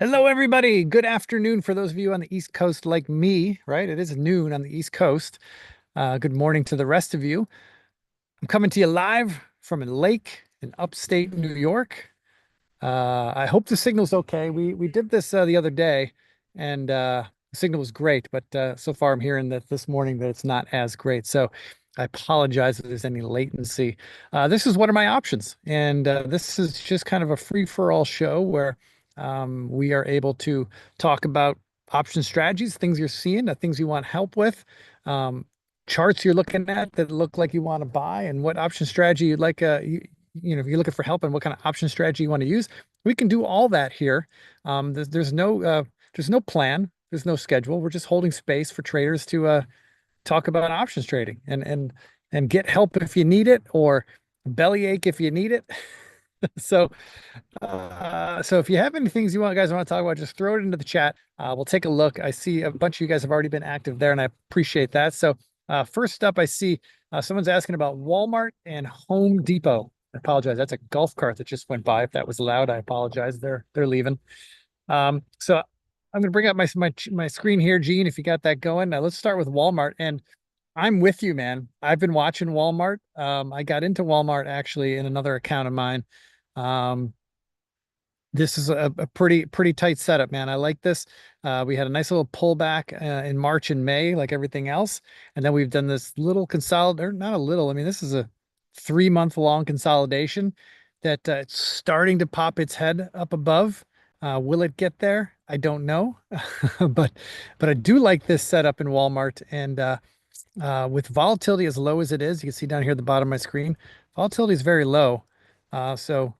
Hello, everybody. Good afternoon for those of you on the East Coast like me, right? It is noon on the East Coast. Good morning to the rest of you. I'm coming to you live from a lake in upstate New York. I hope the signal's okay. We did this the other day, and the signal was great, but so far I'm hearing that this morning that it's not as great. So I apologize if there's any latency. This is what are my options, and this is just kind of a free-for-all show where we are able to talk about option strategies, things you're seeing, things you want help with. Charts you're looking at that look like you want to buy, and what option strategy you'd like if you're looking for help and what kind of option strategy you want to use, we can do all that here. There's no plan, there's no schedule. We're just holding space for traders to talk about options trading and get help if you need it, or bellyache if you need it. So so if you have any things you want guys want to talk about, just throw it into the chat. We'll take a look. I see a bunch of you guys have already been active there, and I appreciate that. So first up, I see someone's asking about Walmart and Home Depot. I apologize. That's a golf cart that just went by. If that was loud, I apologize. They're leaving. So I'm going to bring up my screen here, Gene, if you got that going. Now let's start with Walmart. And I'm with you, man. I've been watching Walmart. I got into Walmart actually in another account of mine. Um, this is a pretty tight setup, man. I like this. We had a nice little pullback in March and May, like everything else, and then we've done this little consolidate, or not a little. I mean, this is a 3-month long consolidation that it's starting to pop its head up above. Will it get there? I don't know, but I do like this setup in Walmart, and with volatility as low as it is, you can see down here at the bottom of my screen, volatility is very low. So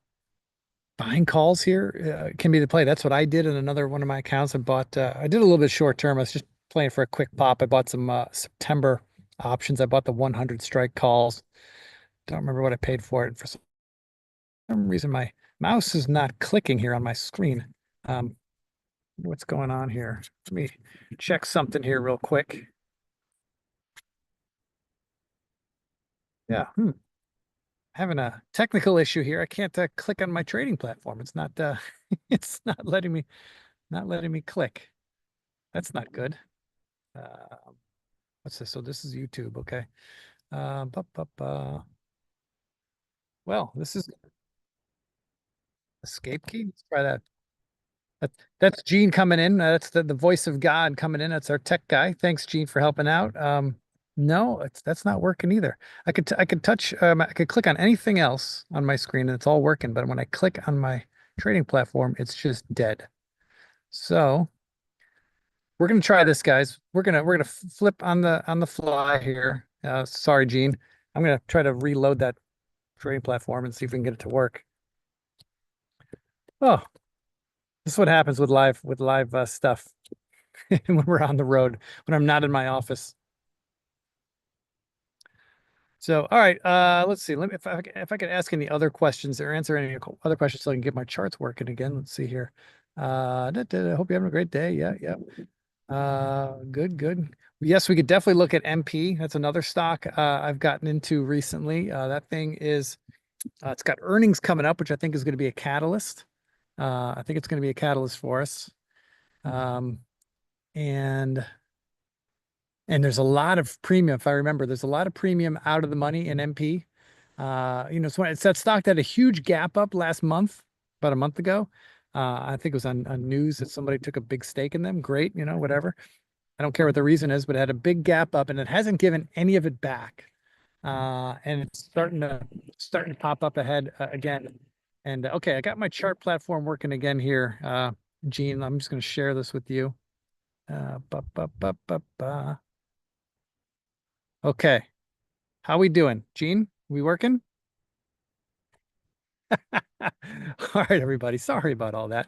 buying calls here can be the play. That's what I did in another one of my accounts. I did a little bit short term. I was just playing for a quick pop. I bought some September options. I bought the 100 strike calls. Don't remember what I paid for it. For some reason, my mouse is not clicking here on my screen. What's going on here? Let me check something here real quick. Yeah. Having a technical issue here. I can't click on my trading platform. It's not it's not letting me click. That's not good. What's this? So this is YouTube, okay. Uh, bu- bu- bu- Well, this is escape key. Let's try that. That that's Gene coming in. That's the voice of God coming in. That's our tech guy. Thanks, Gene, for helping out. No, that's not working either. I could touch I could click on anything else on my screen and it's all working, but when I click on my trading platform, it's just dead. So we're gonna try this, guys. We're gonna flip on the fly here. Sorry, Gene. I'm gonna try to reload that trading platform and see if we can get it to work. Oh, this is what happens with live stuff when we're on the road, when I'm not in my office. So, all right, let's see. Let me if I could ask any other questions or answer any other questions so I can get my charts working again. Let's see here. I hope you're having a great day. Yeah, yeah. Good. Yes, we could definitely look at MP. That's another stock I've gotten into recently. That thing is it's got earnings coming up, which I think is going to be a catalyst. I think it's going to be a catalyst for us. Um, and there's a lot of premium. If I remember, there's a lot of premium out of the money in MP. It's that stock that had a huge gap up last month, about a month ago. I think it was on news that somebody took a big stake in them. Great, whatever. I don't care what the reason is, but it had a big gap up and it hasn't given any of it back. And it's starting to pop up ahead again. And okay, I got my chart platform working again here. Gene, I'm just going to share this with you. Ba, ba, ba, ba, ba. Okay, how we doing, Gene? We working? All right, everybody. Sorry about all that.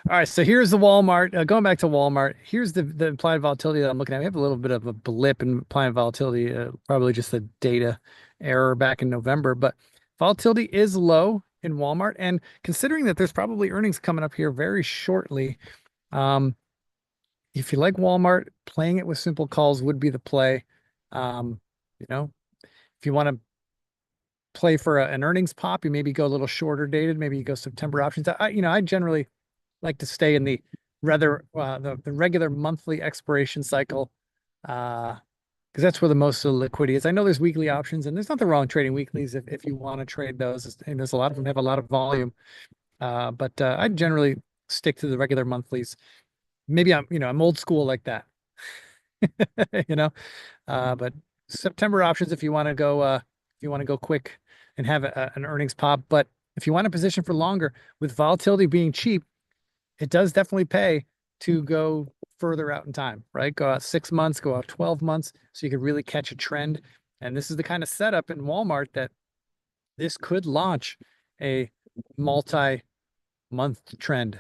All right, so here's the Walmart. Going back to Walmart, here's the implied volatility that I'm looking at. We have a little bit of a blip in implied volatility, probably just a data error back in November, but volatility is low in Walmart. And considering that there's probably earnings coming up here very shortly, um, if you like Walmart, playing it with simple calls would be the play. Um, if you want to play for an earnings pop, you maybe go a little shorter dated, maybe you go September options. I generally like to stay in the rather the regular monthly expiration cycle, because that's where the most of the liquidity is. I know there's weekly options, and there's nothing wrong trading weeklies if you want to trade those. And there's a lot of them have a lot of volume, but I generally stick to the regular monthlies. Maybe I'm old school like that, you know. But September options if you want to go quick and have an earnings pop. But if you want a position for longer, with volatility being cheap, it does definitely pay to go further out in time, right? Go out 6 months, go out 12 months, so you could really catch a trend. And this is the kind of setup in Walmart that this could launch a multi-month trend.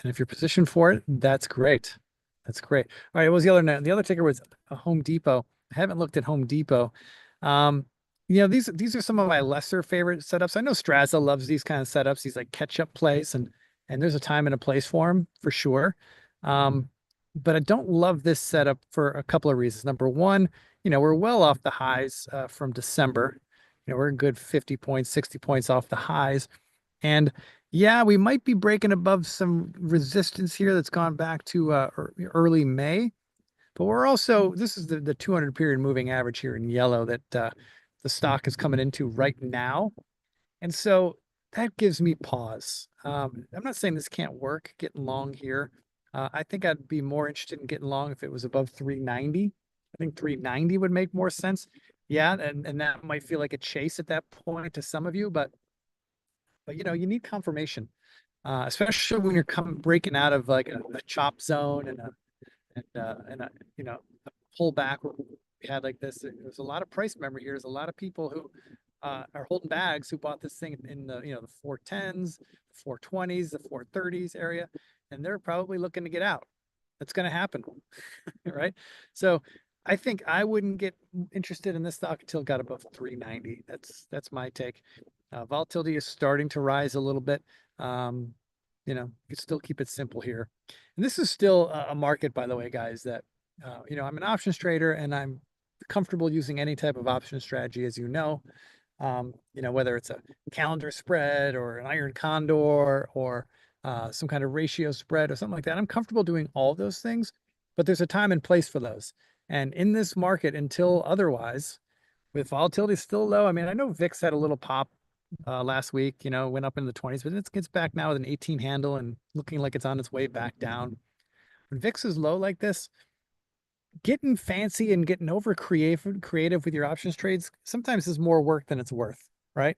And if you're positioned for it, that's great. That's great. All right, what was the other note? The other ticker was a Home Depot. I haven't looked at Home Depot. Um, these are some of my lesser favorite setups. I know Straza loves these kind of setups, these like catch-up plays, and there's a time and a place for them for sure. Um, but I don't love this setup for a couple of reasons. Number one, we're well off the highs from December. We're a good 50 points, 60 points off the highs. And yeah, we might be breaking above some resistance here that's gone back to early May. But we're also, this is the 200 period moving average here in yellow that the stock is coming into right now. And so that gives me pause. I'm not saying this can't work, getting long here. I think I'd be more interested in getting long if it was above 390. I think 390 would make more sense. Yeah, and that might feel like a chase at that point to some of you, but you need confirmation, especially when you're breaking out of like a chop zone and a a pullback where we had like this. There's a lot of price memory here. There's a lot of people who are holding bags who bought this thing in the 410s, the 420s, the 430s area, and they're probably looking to get out. That's going to happen, right? So I think I wouldn't get interested in this stock until it got above 390. That's my take. Volatility is starting to rise a little bit. You can still keep it simple here. And this is still a market, by the way, guys, that, I'm an options trader and I'm comfortable using any type of option strategy, as you know. Whether it's a calendar spread or an iron condor or some kind of ratio spread or something like that. I'm comfortable doing all those things, but there's a time and place for those. And in this market, until otherwise, with volatility still low, I mean, I know VIX had a little pop last week, went up in the 20s, but it's back now with an 18 handle and looking like it's on its way back down. When VIX is low like this, getting fancy and getting over creative with your options trades sometimes is more work than it's worth, right?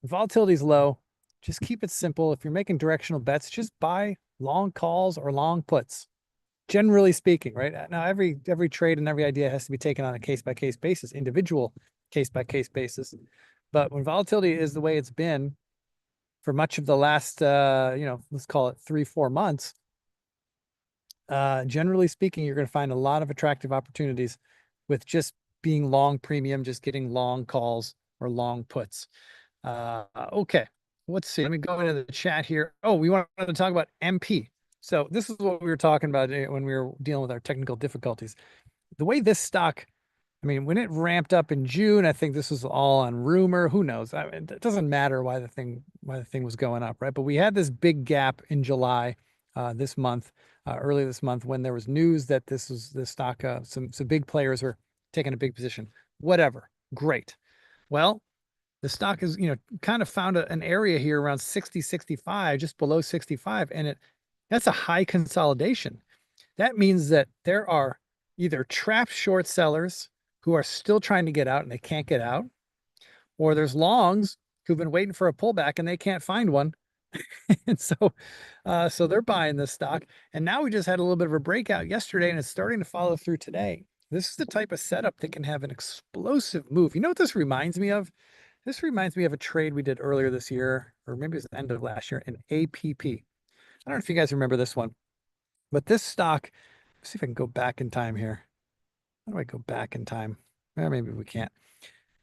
Volatility is low. Just keep it simple. If you're making directional bets, just buy long calls or long puts. Generally speaking, right? Now, every trade and every idea has to be taken on a case-by-case basis, individual case-by-case basis. But when volatility is the way it's been for much of the last, let's call it 3-4 months, generally speaking, you're going to find a lot of attractive opportunities with just being long premium, just getting long calls or long puts. Okay, let's see. Let me go into the chat here. Oh, we wanted to talk about MP. So this is what we were talking about when we were dealing with our technical difficulties. The way this stock, I mean, when it ramped up in June, I think this was all on rumor. Who knows? I mean, it doesn't matter why the thing was going up, right? But we had this big gap in July, this month, early this month, when there was news that this stock, some big players were taking a big position. Whatever, great. Well, the stock is, kind of found an area here around 60, 65, just below 65, and that's a high consolidation. That means that there are either trapped short sellers who are still trying to get out and they can't get out, or there's longs who've been waiting for a pullback and they can't find one. And so they're buying this stock. And now we just had a little bit of a breakout yesterday and it's starting to follow through today. This is the type of setup that can have an explosive move. You know what this reminds me of? This reminds me of a trade we did earlier this year, or maybe it was the end of last year, in APP. I don't know if you guys remember this one, but this stock, let's see if I can go back in time here. How do I go back in time? Well, maybe we can't.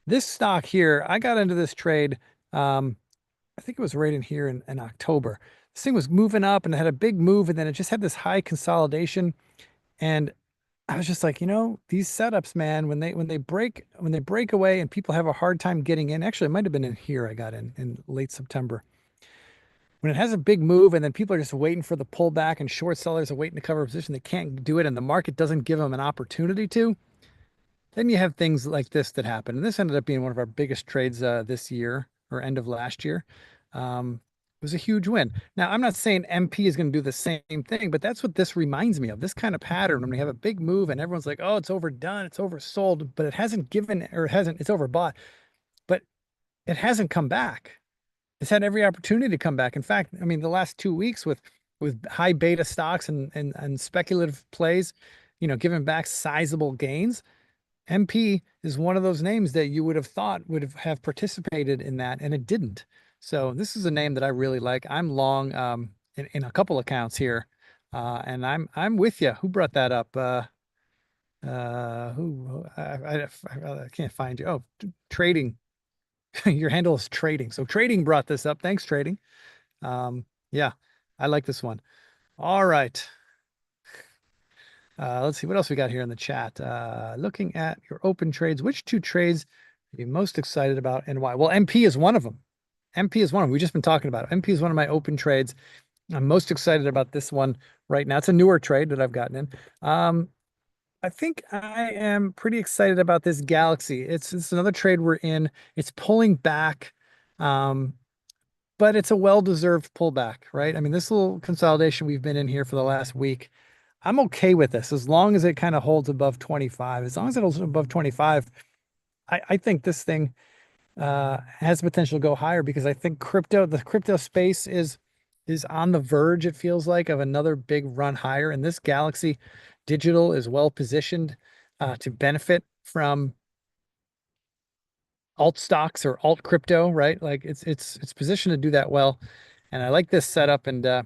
This stock here, I got into this trade, I think it was right in here in October. This thing was moving up and it had a big move, and then it just had this high consolidation. And I was just like, these setups, man, when they break away and people have a hard time getting in. Actually, it might have been in here I got in late September. when it has a big move and then people are just waiting for the pullback and short sellers are waiting to cover a position, they can't do it and the market doesn't give them an opportunity to, then you have things like this that happen. And this ended up being one of our biggest trades this year or end of last year. It was a huge win. Now, I'm not saying MP is going to do the same thing, but that's what this reminds me of. This kind of pattern when we have a big move and everyone's like, oh, it's overdone, it's oversold, but it hasn't given or it hasn't, it's overbought, but it hasn't come back. It's had every opportunity to come back. In fact, I mean, the last 2 weeks with high beta stocks and speculative plays, giving back sizable gains. MP is one of those names that you would have thought would have participated in that, and it didn't. So this is a name that I really like. I'm long in a couple accounts here, and I'm with you. Who brought that up? Who I can't find you. Oh, trading. Your handle is trading. So trading brought this up. Thanks, trading. Yeah, I like this one. All right. Let's see what else we got here in the chat. Looking at your open trades, which two trades are you most excited about and why? Well, MP is one of them. MP is one of them. We've just been talking about it. MP is one of my open trades. I'm most excited about this one right now. It's a newer trade that I've gotten in. I think I am pretty excited about this Galaxy. It's another trade we're in. It's pulling back, but it's a well-deserved pullback, right? I mean, this little consolidation we've been in here for the last week, I'm okay with this as long as it kind of holds above 25. As long as it holds above 25, I think this thing has potential to go higher because I think the crypto space is on the verge, it feels like, of another big run higher. And this Galaxy Digital is well positioned to benefit from alt stocks or alt crypto, right? Like it's positioned to do that well. And I like this setup, and I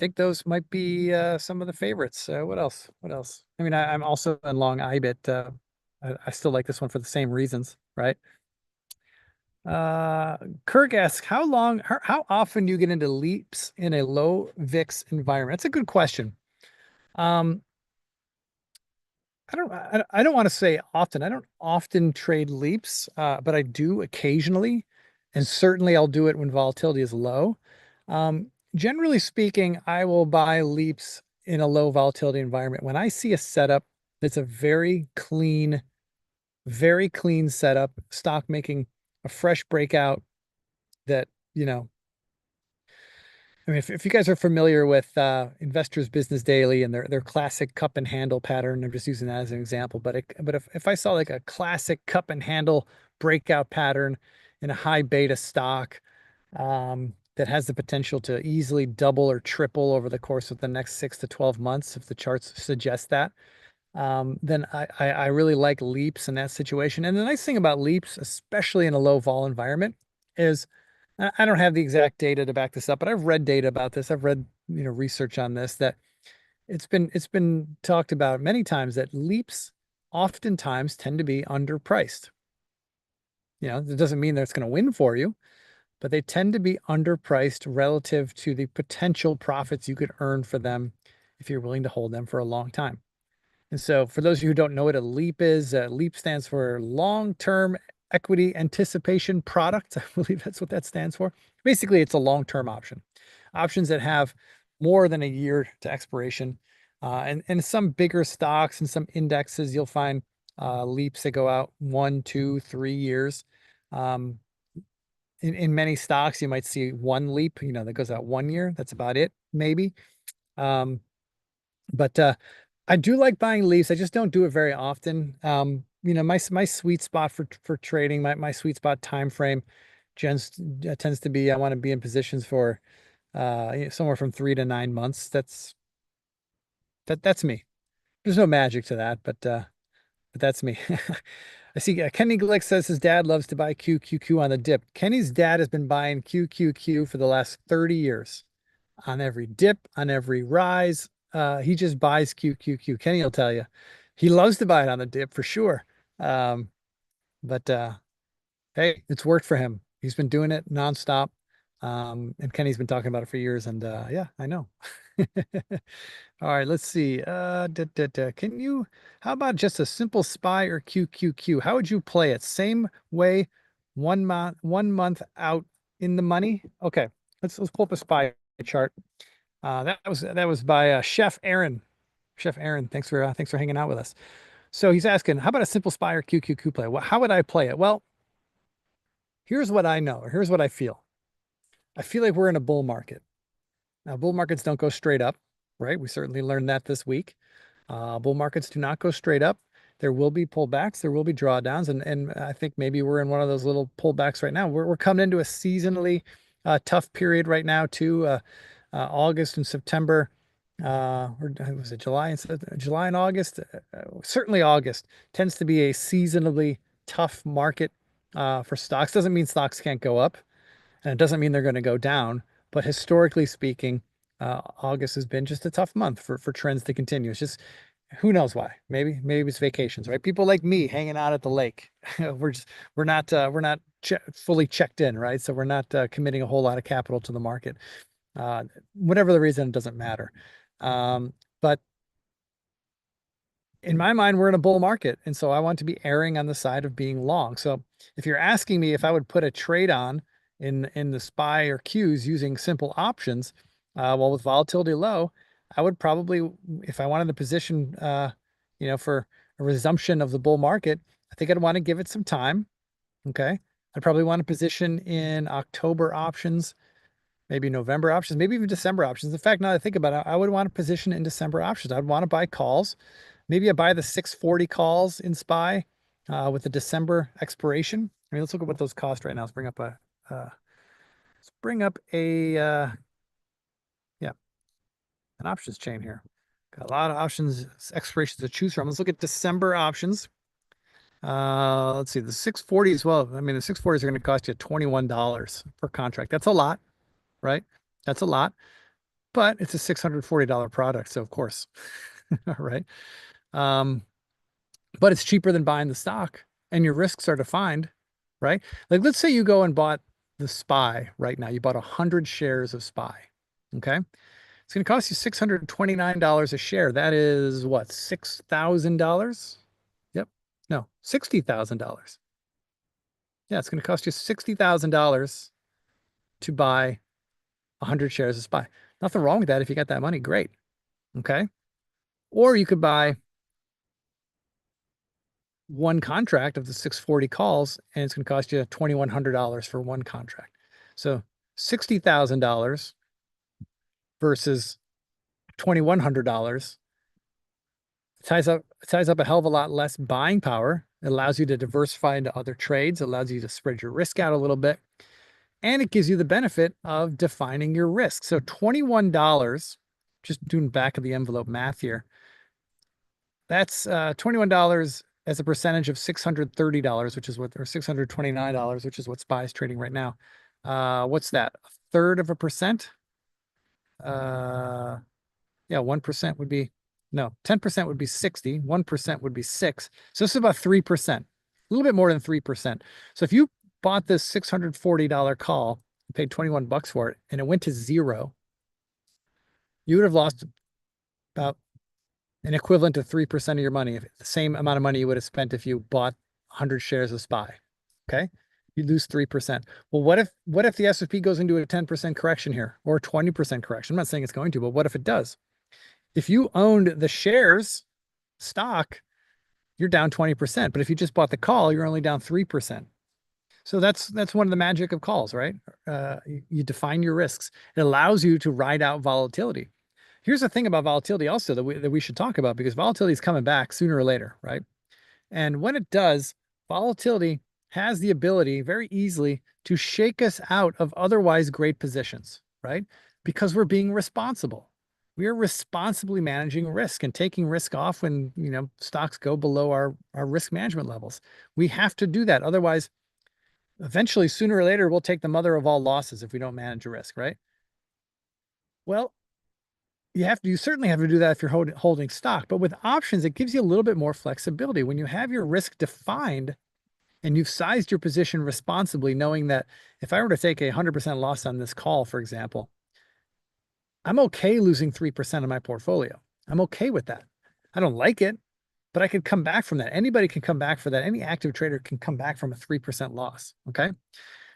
think those might be some of the favorites. What else? What else? I mean, I'm also in long IBIT. I still like this one for the same reasons, right? Kirk asks, how often do you get into leaps in a low VIX environment? That's a good question. Um, I don't want to say often. I don't often trade leaps, but I do occasionally, and certainly I'll do it when volatility is low. Generally speaking, I will buy leaps in a low volatility environment when I see a setup that's a very clean setup, stock making a fresh breakout that, I mean, if you guys are familiar with Investors Business Daily and their classic cup and handle pattern, I'm just using that as an example. But if I saw like a classic cup and handle breakout pattern in a high beta stock that has the potential to easily double or triple over the course of the next 6 to 12 months, if the charts suggest that, then I really like leaps in that situation. And the nice thing about leaps, especially in a low vol environment, is I don't have the exact data to back this up, but I've read data about this. I've read, research on this that it's been talked about many times that leaps oftentimes tend to be underpriced. It doesn't mean that it's going to win for you, but they tend to be underpriced relative to the potential profits you could earn for them if you're willing to hold them for a long time. And so for those of you who don't know what a LEAP is, LEAP stands for long-term equity anticipation product. I believe that's what that stands for. Basically, it's a long-term option. Options that have more than a year to expiration. And some bigger stocks and some indexes, you'll find LEAPs that go out 1, 2, 3 years. In many stocks, you might see one LEAP, that goes out 1 year. That's about it, maybe. But I do like buying leaps. I just don't do it very often. My sweet spot for trading, my sweet spot time frame tends to be I want to be in positions for somewhere from 3 to 9 months. That's me. There's no magic to that, but that's me. I see Kenny Glick says his dad loves to buy QQQ on the dip. Kenny's dad has been buying QQQ for the last 30 years on every dip, on every rise. He just buys QQQ. Kenny will tell you. He loves to buy it on the dip for sure. But hey, it's worked for him. He's been doing it nonstop. And Kenny's been talking about it for years. And yeah, I know. All right, let's see. How about just a simple SPY or QQQ? How would you play it? Same way, 1 month out in the money? Okay. let's pull up a SPY chart. That was by Chef Aaron. Chef Aaron, thanks for hanging out with us. So he's asking, how about a simple SPY or QQQ play? Well, how would I play it? Well, here's what I know, or here's what I feel. I feel like we're in a bull market. Now, bull markets don't go straight up, right? We certainly learned that this week. Bull markets do not go straight up. There will be pullbacks, there will be drawdowns, and I think maybe we're in one of those little pullbacks right now. We're coming into a seasonally tough period right now too. August and September, or was it July and August? Certainly August tends to be a seasonally tough market for stocks. Doesn't mean stocks can't go up, and it doesn't mean they're going to go down. But historically speaking, August has been just a tough month for trends to continue. It's just who knows why? Maybe it's vacations, right? People like me hanging out at the lake. We're not fully checked in, right? So we're not committing a whole lot of capital to the market. Whatever the reason, it doesn't matter. But in my mind, we're in a bull market, and so I want to be erring on the side of being long. So if you're asking me if I would put a trade on in the SPY or Qs using simple options, well, with volatility low, I would probably, if I wanted to position, for a resumption of the bull market, I think I'd want to give it some time. Okay, I'd probably want to position in October options, maybe November options, maybe even December options. In fact, now that I think about it, I would want to position in December options. I'd want to buy calls. Maybe I buy the 640 calls in SPY with the December expiration. I mean, let's look at what those cost right now. Let's bring up yeah, an options chain here. Got a lot of options expirations to choose from. Let's look at December options. Let's see, the 640 as well. I mean, the 640s are going to cost you $21 per contract. That's a lot, right? That's a lot, but it's a $640 product. So of course, all right. But it's cheaper than buying the stock and your risks are defined, right? Like let's say you go and bought the SPY right now. You bought 100 shares of SPY. Okay. It's going to cost you $629 a share. That is what, $6,000? Yep. No, $60,000. Yeah, it's going to cost you $60,000 to buy 100 shares of SPY. Nothing wrong with that. If you got that money, great. Okay. Or you could buy one contract of the 640 calls, and it's going to cost you $2,100 for one contract. So $60,000 versus $2,100 ties up a hell of a lot less buying power. It allows you to diversify into other trades. It allows you to spread your risk out a little bit, and it gives you the benefit of defining your risk. So $21, just doing back of the envelope math here, that's $21 as a percentage of $630, which is what, or $629, which is what SPY is trading right now. What's that? A third of a percent? Yeah, 1% would be, no, 10% would be 60, 1% would be 6. So this is about 3%, a little bit more than 3%. So if you bought this $640 call, paid 21 bucks for it, and it went to zero, you would have lost about an equivalent to 3% of your money, the same amount of money you would have spent if you bought 100 shares of SPY. Okay, you lose 3%. Well, what if the S&P goes into a 10% correction here, or a 20% correction? I'm not saying it's going to, but what if it does? If you owned the shares stock, you're down 20%. But if you just bought the call, you're only down 3%. So that's one of the magic of calls, right? You define your risks. It allows you to ride out volatility. Here's the thing about volatility also that we should talk about, because volatility is coming back sooner or later, right? And when it does, volatility has the ability very easily to shake us out of otherwise great positions, right? Because we're being responsible. We are responsibly managing risk and taking risk off when, stocks go below our risk management levels. We have to do that. Otherwise, eventually, sooner or later, we'll take the mother of all losses if we don't manage risk, right? Well, you certainly have to do that if you're holding stock, but with options, it gives you a little bit more flexibility. When you have your risk defined and you've sized your position responsibly, knowing that if I were to take a 100% loss on this call, for example, I'm okay losing 3% of my portfolio. I'm okay with that. I don't like it, but I could come back from that. Anybody can come back for that. Any active trader can come back from a 3% loss. Okay.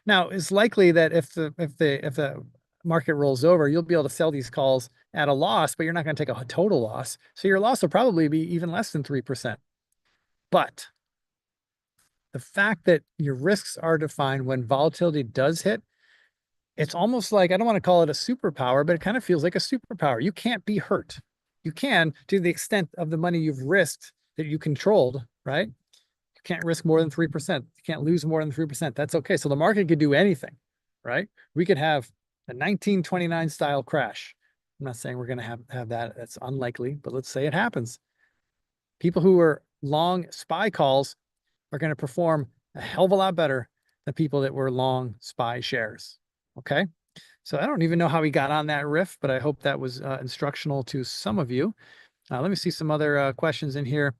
Now, it's likely that if the market rolls over, you'll be able to sell these calls at a loss, but you're not going to take a total loss. So your loss will probably be even less than 3%. But the fact that your risks are defined when volatility does hit, it's almost like, I don't want to call it a superpower, but it kind of feels like a superpower. You can't be hurt. You can, to the extent of the money you've risked that you controlled, right? You can't risk more than 3%. You can't lose more than 3%. That's okay. So the market could do anything, right? We could have a 1929 style crash. I'm not saying we're going to have that. That's unlikely, but let's say it happens. People who are long SPY calls are going to perform a hell of a lot better than people that were long SPY shares. Okay. So I don't even know how he got on that riff, but I hope that was instructional to some of you. Let me see some other questions in here.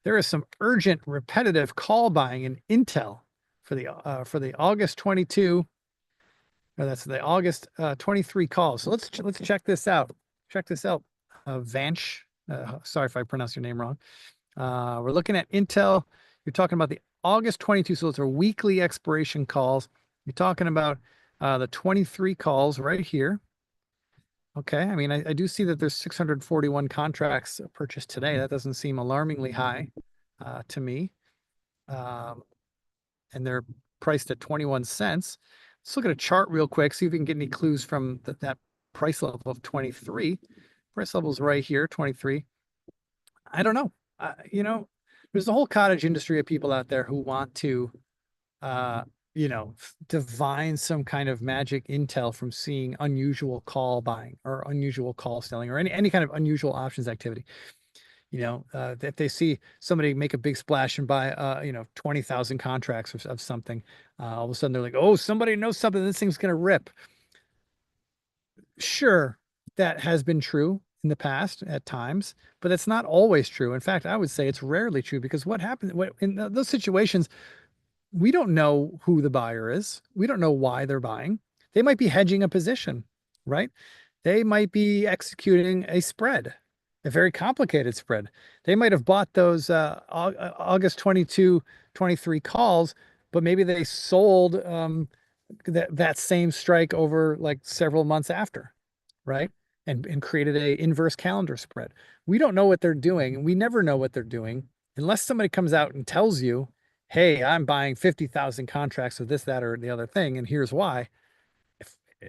There is some urgent repetitive call buying in Intel for the August 22, or that's the August 23 calls. So let's check this out. Check this out. Vanch. Sorry if I pronounced your name wrong. We're looking at Intel. You're talking about the August 22. So it's our weekly expiration calls. You're talking about the 23 calls right here. Okay. I mean, I do see that there's 641 contracts purchased today. That doesn't seem alarmingly high to me. And they're priced at 21 cents. Let's look at a chart real quick, see if we can get any clues from that price level of 23. Price level's right here, 23. I don't know. You know, there's a whole cottage industry of people out there who want to, you know, divine some kind of magic intel from seeing unusual call buying or unusual call selling or any kind of unusual options activity. You know, if they see somebody make a big splash and buy, you know, 20,000 contracts of something, all of a sudden they're like, oh, somebody knows something. This thing's going to rip. Sure, that has been true in the past at times, but it's not always true. In fact, I would say it's rarely true because what happens in those situations, we don't know who the buyer is. We don't know why they're buying. They might be hedging a position, right? They might be executing a spread, a very complicated spread. They might have bought those August 22, 23 calls, but maybe they sold that same strike over like several months after, right? And created a inverse calendar spread. We don't know what they're doing. We never know what they're doing unless somebody comes out and tells you, hey, I'm buying 50,000 contracts of this, that, or the other thing, and here's why.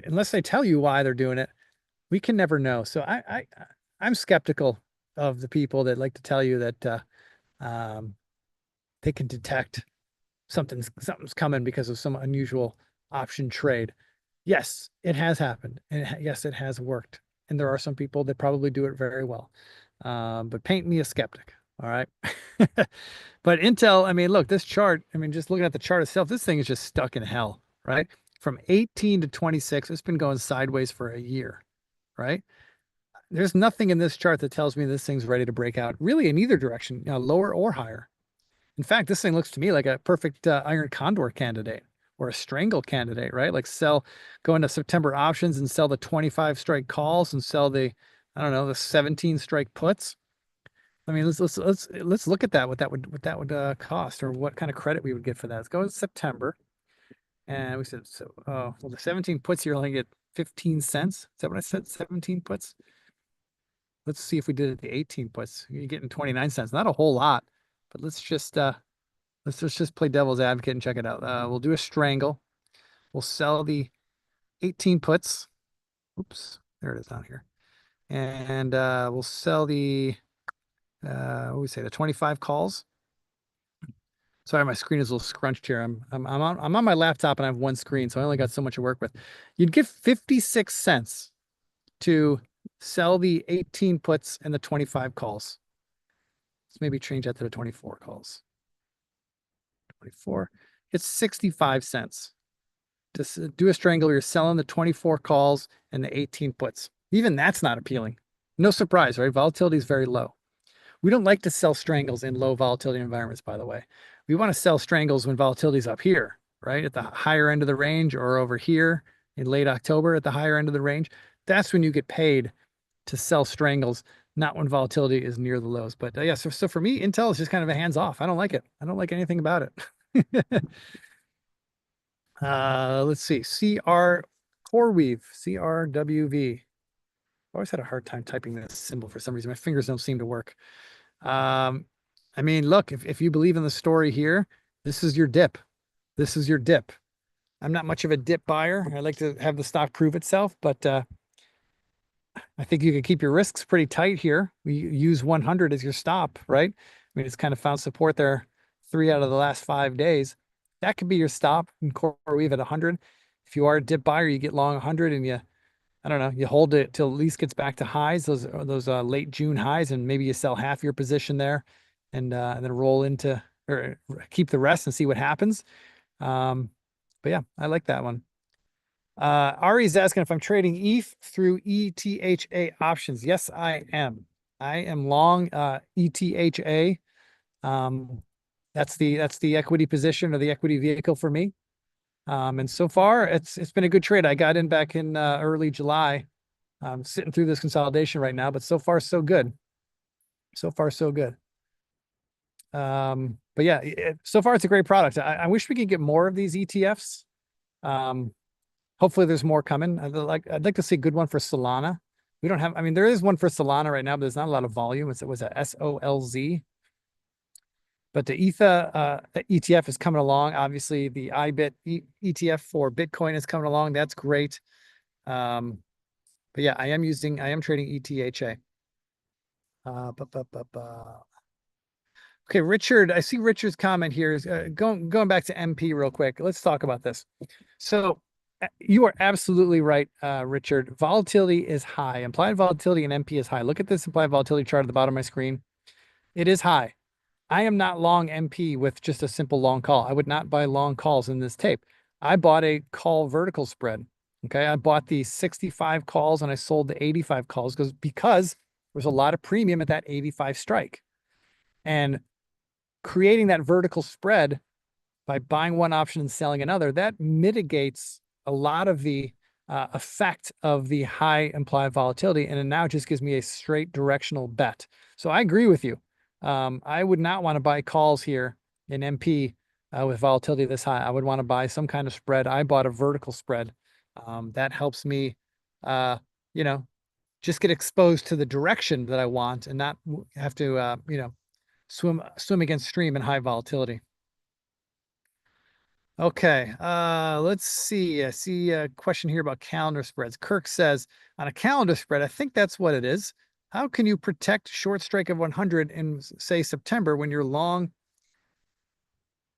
Unless they tell you why they're doing it, we can never know. So I'm skeptical of the people that like to tell you that they can detect something's coming because of some unusual option trade. Yes, it has happened, and yes, it has worked. And there are some people that probably do it very well. But paint me a skeptic. All right. But Intel, I mean, look, this chart, I mean, just looking at the chart itself, this thing is just stuck in hell, right? From 18 to 26, it's been going sideways for a year, right? There's nothing in this chart that tells me this thing's ready to break out really in either direction, you know, lower or higher. In fact, this thing looks to me like a perfect iron condor candidate or a strangle candidate, right? Like go into September options and sell the 25 strike calls and sell the, I don't know, the 17 strike puts. I mean, let's look at that, what that would cost or what kind of credit we would get for that. Let's go in September. And we said, so, well, the 17 puts here only get 15 cents. Is that what I said? 17 puts? Let's see if we did it the 18 puts. You're getting 29 cents. Not a whole lot, but let's just play devil's advocate and check it out. We'll do a strangle. We'll sell the 18 puts. Oops, there it is down here. And we'll sell the what do we say, the 25 calls. Sorry, my screen is a little scrunched here. I'm on my laptop and I have one screen, so I only got so much to work with. You'd give 56 cents to sell the 18 puts and the 25 calls. Let's maybe change that to the 24 calls. 24. It's 65 cents. To do a strangle, you're selling the 24 calls and the 18 puts. Even that's not appealing. No surprise, right? Volatility is very low. We don't like to sell strangles in low volatility environments, by the way. We want to sell strangles when volatility is up here, right? At the higher end of the range or over here in late October at the higher end of the range. That's when you get paid to sell strangles, not when volatility is near the lows. But yeah, so for me, Intel is just kind of a hands off. I don't like it. I don't like anything about it. Let's see. Coreweave, CRWV. I always had a hard time typing this symbol for some reason. My fingers don't seem to work. I mean, look, if you believe in the story here, this is your dip. This is your dip. I'm not much of a dip buyer. I like to have the stock prove itself, but I think you can keep your risks pretty tight here. We use 100 as your stop, right? I mean, it's kind of found support there 3 out of the last 5 days. That could be your stop in Coreweave at 100. If you are a dip buyer, you get long 100 and I don't know, you hold it till at least gets back to highs, those late June highs, and maybe you sell half your position there and then roll into or keep the rest and see what happens. But yeah, I like that one. Ari's asking if I'm trading ETH through ETHA options. Yes, I am. I am long ETHA. That's the equity position or the equity vehicle for me. And so far it's been a good trade. I got in back in early July. I'm sitting through this consolidation right now, but so far so good. So far so good. But yeah, so far it's a great product. I wish we could get more of these ETFs. Hopefully there's more coming. I'd like to see a good one for Solana. We don't have, I mean, there is one for Solana right now, but there's not a lot of volume. It was a SOLZ. But the ETHA ETF is coming along. Obviously, the IBIT ETF for Bitcoin is coming along. That's great. But yeah, I am trading ETHA. Okay, Richard, I see Richard's comment here is going back to MP real quick. Let's talk about this. So you are absolutely right, Richard. Volatility is high. Implied volatility in MP is high. Look at this implied volatility chart at the bottom of my screen. It is high. I am not long MP with just a simple long call. I would not buy long calls in this tape. I bought a call vertical spread. Okay, I bought the 65 calls and I sold the 85 calls because there's a lot of premium at that 85 strike. And creating that vertical spread by buying one option and selling another, that mitigates a lot of the effect of the high implied volatility. And it now just gives me a straight directional bet. So I agree with you. I would not want to buy calls here in MP with volatility this high. I would want to buy some kind of spread. I bought a vertical spread. That helps me, just get exposed to the direction that I want and not have to, swim against stream in high volatility. Okay, let's see. I see a question here about calendar spreads. Kirk says, on a calendar spread, I think that's what it is. How can you protect short strike of 100 in, say, September when you're long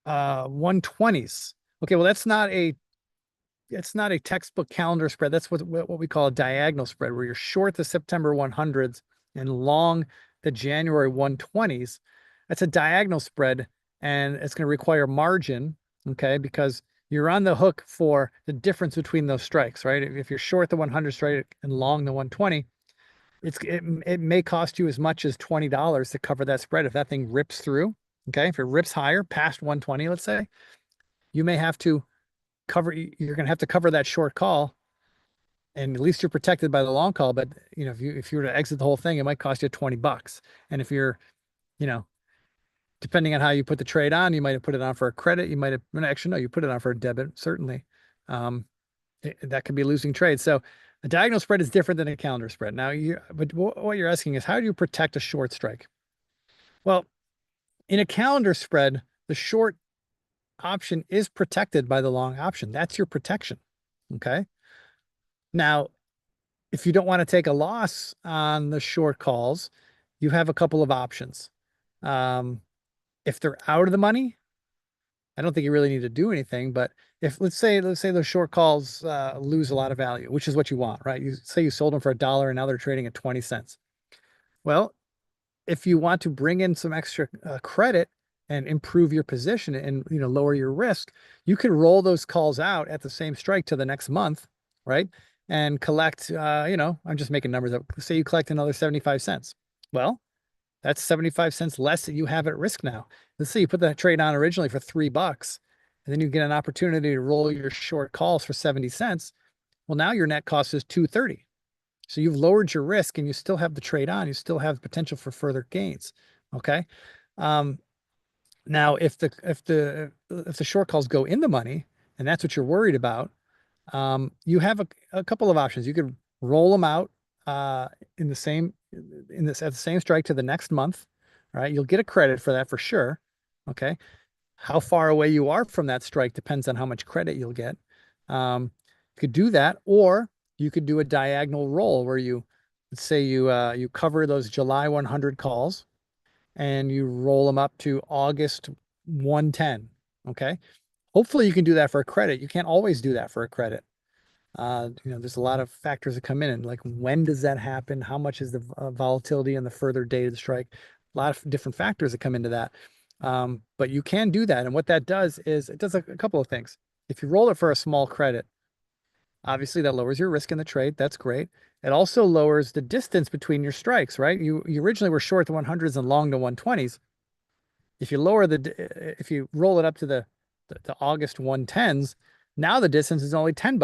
120s? Okay, well, it's not a textbook calendar spread. That's what we call a diagonal spread, where you're short the September 100s and long the January 120s. That's a diagonal spread, and it's going to require margin, okay, because you're on the hook for the difference between those strikes, right? If you're short the 100 strike and long the 120, it may cost you as much as $20 to cover that spread if that thing rips through, okay? If it rips higher past 120, let's say, you may have to you're going to have to cover that short call, and at least you're protected by the long call. But if you were to exit the whole thing, it might cost you $20. And if you're, depending on how you put the trade on, you might have put it on for a credit. You might have, actually, no, you put it on for a debit, certainly. That could be a losing trade. So a diagonal spread is different than a calendar spread. Now, but what you're asking is, how do you protect a short strike? Well, in a calendar spread, the short option is protected by the long option. That's your protection. Okay. Now, if you don't want to take a loss on the short calls, you have a couple of options. If they're out of the money, I don't think you really need to do anything. But if let's say those short calls lose a lot of value, which is what you want, right? You say you sold them for $1 and now they're trading at 20 cents. Well, if you want to bring in some extra credit and improve your position and lower your risk, you can roll those calls out at the same strike to the next month, right? And collect, I'm just making numbers up. Say you collect another 75 cents. Well, that's 75 cents less that you have at risk now. Let's say you put that trade on originally for $3, and then you get an opportunity to roll your short calls for 70 cents. Well, now your net cost is $2.30. So you've lowered your risk and you still have the trade on. You still have potential for further gains. Okay. Now, if the short calls go in the money, and that's what you're worried about, You have a couple of options. You could roll them out uh, in the same in this at the same strike to the next month, right? You'll get a credit for that for sure. Okay. How far away you are from that strike depends on how much credit you'll get. You could do that, or you could do a diagonal roll where let's say you cover those July 100 calls and you roll them up to August 110. Okay. Hopefully you can do that for a credit. You can't always do that for a credit. There's a lot of factors that come in, and like when does that happen? How much is the volatility and the further date of the strike? A lot of different factors that come into that. But you can do that. And what that does is it does a couple of things. If you roll it for a small credit, obviously that lowers your risk in the trade. That's great. It also lowers the distance between your strikes, right? You originally were short the 100s and long the 120s. If you roll it up to the August 110s, now the distance is only $10.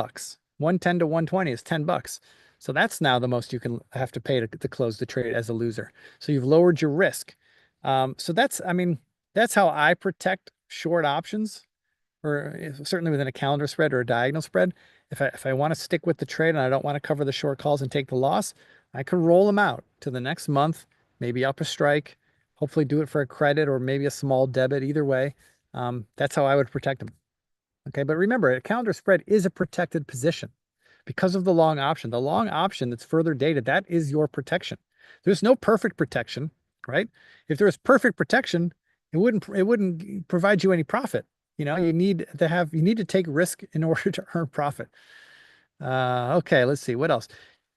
110 to 120 is $10. So that's now the most you can have to pay to close the trade as a loser. So you've lowered your risk. So that's how I protect short options, or certainly within a calendar spread or a diagonal spread. If I want to stick with the trade and I don't want to cover the short calls and take the loss, I could roll them out to the next month, maybe up a strike, hopefully do it for a credit or maybe a small debit. Either way, that's how I would protect them. Okay, but remember, a calendar spread is a protected position because of the long option. The long option that's further dated, that is your protection. There's no perfect protection, right? If there was perfect protection, it wouldn't provide you any profit. You need to take risk in order to earn profit. Okay, let's see what else.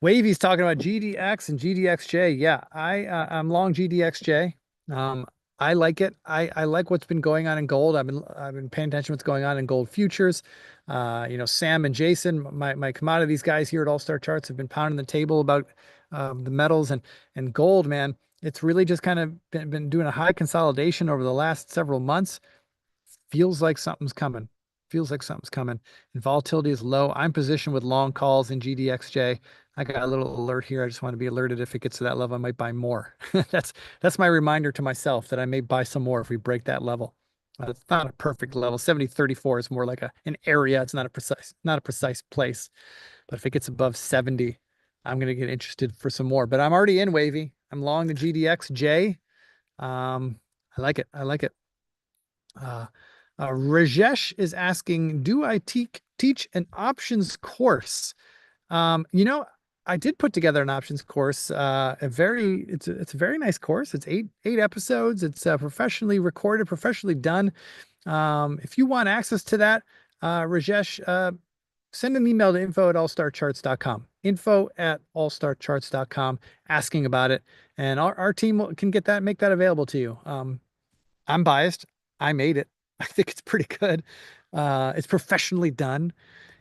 Wavy's talking about GDX and GDXJ. Yeah, I'm long GDXJ. I like it. I like what's been going on in gold. I've been paying attention to what's going on in gold futures. Sam and Jason, my commodities guys here at All Star Charts, have been pounding the table about the metals and gold. Man, it's really just kind of been doing a high consolidation over the last several months. Feels like something's coming. Feels like something's coming. And volatility is low. I'm positioned with long calls in GDXJ. I got a little alert here. I just want to be alerted if it gets to that level, I might buy more. That's my reminder to myself that I may buy some more if we break that level. It's not a perfect level. 70.34 is more like an area. It's not a precise place. But if it gets above 70, I'm going to get interested for some more. But I'm already in Wavy. I'm long the GDXJ. I like it. I like it. Rajesh is asking, do I teach an options course? I did put together an options course. It's a very nice course. It's eight episodes. It's professionally recorded, professionally done. If you want access to that, Rajesh, send an email to info@allstarcharts.com. Info@allstarcharts.com, asking about it, and our team can make that available to you. I'm biased. I made it. I think it's pretty good. It's professionally done.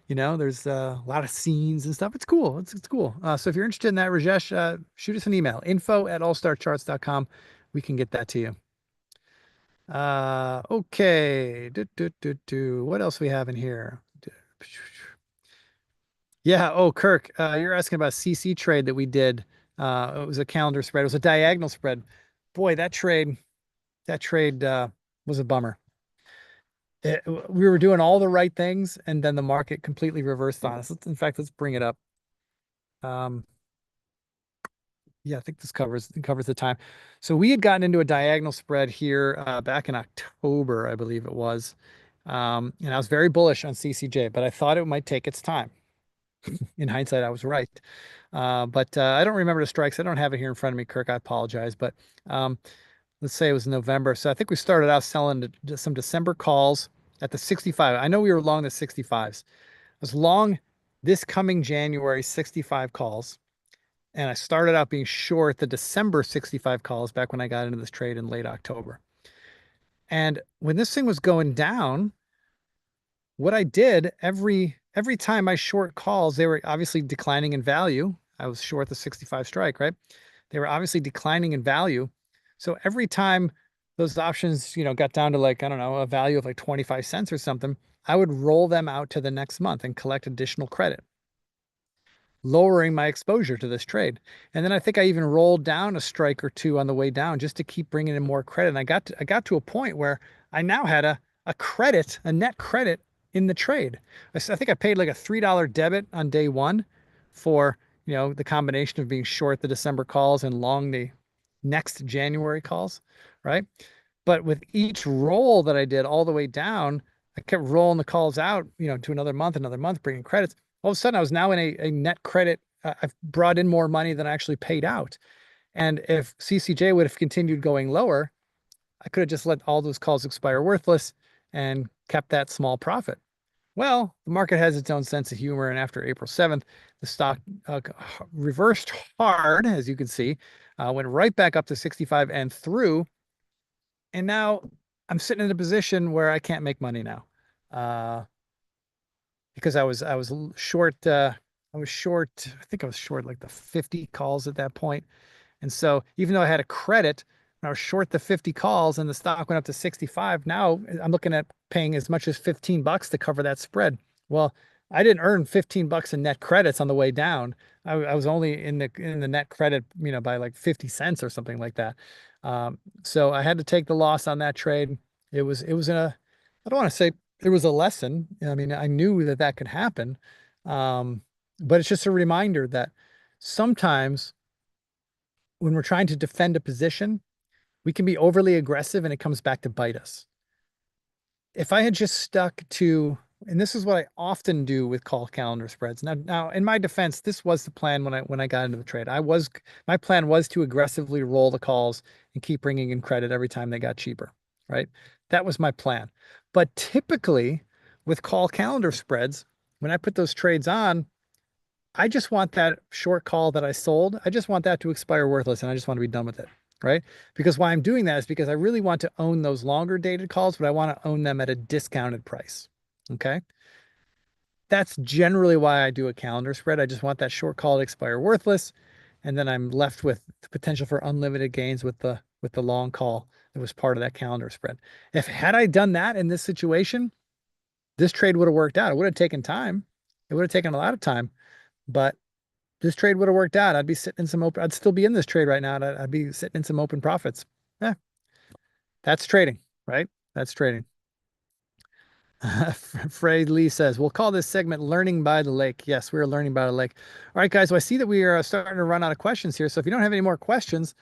There's a lot of scenes and stuff. It's cool. It's cool. So if you're interested in that, Rajesh, shoot us an email, info@allstarcharts.com. We can get that to you. Okay. What else we have in here? Yeah. Oh, Kirk, you're asking about CC trade that we did. It was a calendar spread. It was a diagonal spread. Boy, that trade was a bummer. We were doing all the right things, and then the market completely reversed on us. In fact, let's bring it up. Yeah, I think this covers the time. So we had gotten into a diagonal spread here back in October, I believe it was. And I was very bullish on CCJ, but I thought it might take its time. In hindsight, I was right. But I don't remember the strikes. I don't have it here in front of me, Kirk. I apologize. But let's say it was November. So I think we started out selling some December calls at the 65. I know we were long the 65s. I was long this coming January 65 calls. And I started out being short the December 65 calls back when I got into this trade in late October. And when this thing was going down, what I did every time I short calls, they were obviously declining in value. I was short the 65 strike, right? They were obviously declining in value. So every time those options, got down to like, I don't know, a value of like 25 cents or something, I would roll them out to the next month and collect additional credit, lowering my exposure to this trade. And then I think I even rolled down a strike or two on the way down just to keep bringing in more credit. And I got to a point where I now had a net credit in the trade. I think I paid like a $3 debit on day one for, the combination of being short the December calls and long the next January calls, right? But with each roll that I did all the way down, I kept rolling the calls out, to another month, bringing credits. All of a sudden, I was now in a net credit. I've brought in more money than I actually paid out. And if CCJ would have continued going lower, I could have just let all those calls expire worthless and kept that small profit. Well, the market has its own sense of humor, and after April 7th, the stock reversed hard, as you can see, went right back up to 65 and through, and now I'm sitting in a position where I can't make money now, because I was short. I was short. I think I was short like the 50 calls at that point. And so even though I had a credit, when I was short the 50 calls and the stock went up to 65, now I'm looking at paying as much as $15 to cover that spread. Well, I didn't earn $15 in net credits on the way down. I was only in the net credit, by like 50 cents or something like that. So I had to take the loss on that trade. I don't want to say it was a lesson. I mean, I knew that that could happen. But it's just a reminder that sometimes when we're trying to defend a position, we can be overly aggressive and it comes back to bite us. If I had just stuck to, and this is what I often do with call calendar spreads. Now, in my defense, this was the plan when I got into the trade. My plan was to aggressively roll the calls and keep bringing in credit every time they got cheaper, right? That was my plan. But typically with call calendar spreads, when I put those trades on, I just want that short call that I sold. I just want that to expire worthless and I just want to be done with it, right? Because why I'm doing that is because I really want to own those longer dated calls, but I want to own them at a discounted price. Okay. That's generally why I do a calendar spread. I just want that short call to expire worthless. And then I'm left with the potential for unlimited gains with the long call that was part of that calendar spread. If had I done that in this situation, this trade would have worked out. It would have taken time. It would have taken a lot of time, but this trade would have worked out. I'd be sitting in some open, I'd still be in this trade right now. I'd be sitting in some open profits. Yeah, that's trading, right? That's trading. Frey Lee says, we'll call this segment Learning by the Lake. Yes, we're learning by the lake. All right, guys. So I see that we are starting to run out of questions here. So if you don't have any more questions,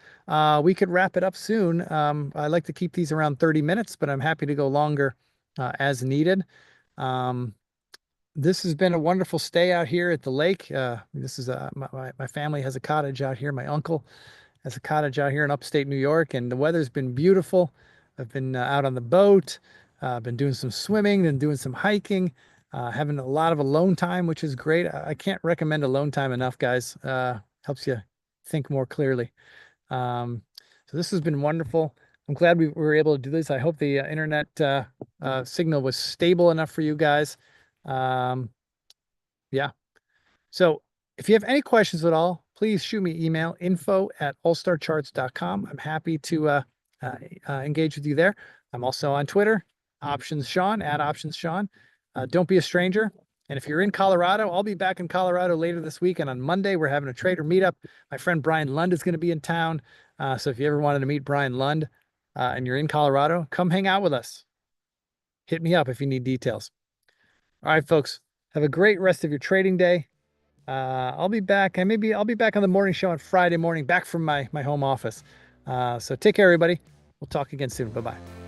we could wrap it up soon. I like to keep these around 30 minutes, but I'm happy to go longer as needed. This has been a wonderful stay out here at the lake. This is my family has a cottage out here. My uncle has a cottage out here in upstate New York, and the weather's been beautiful. I've been out on the boat, been doing some swimming and doing some hiking, having a lot of alone time, which is great. I can't recommend alone time enough, guys. Helps you think more clearly. So this has been wonderful. I'm glad we were able to do this. I hope the internet signal was stable enough for you guys. Yeah. So if you have any questions at all, please shoot me email info@allstarcharts.com. I'm happy to engage with you there. I'm also on Twitter, Options Sean, @Options Sean. Don't be a stranger. And if you're in Colorado, I'll be back in Colorado later this week. And on Monday, we're having a trader meetup. My friend Brian Lund is going to be in town. So if you ever wanted to meet Brian Lund and you're in Colorado, come hang out with us. Hit me up if you need details. All right, folks, have a great rest of your trading day. I'll be back. I'll be back on the morning show on Friday morning, back from my home office. So take care, everybody. We'll talk again soon. Bye-bye.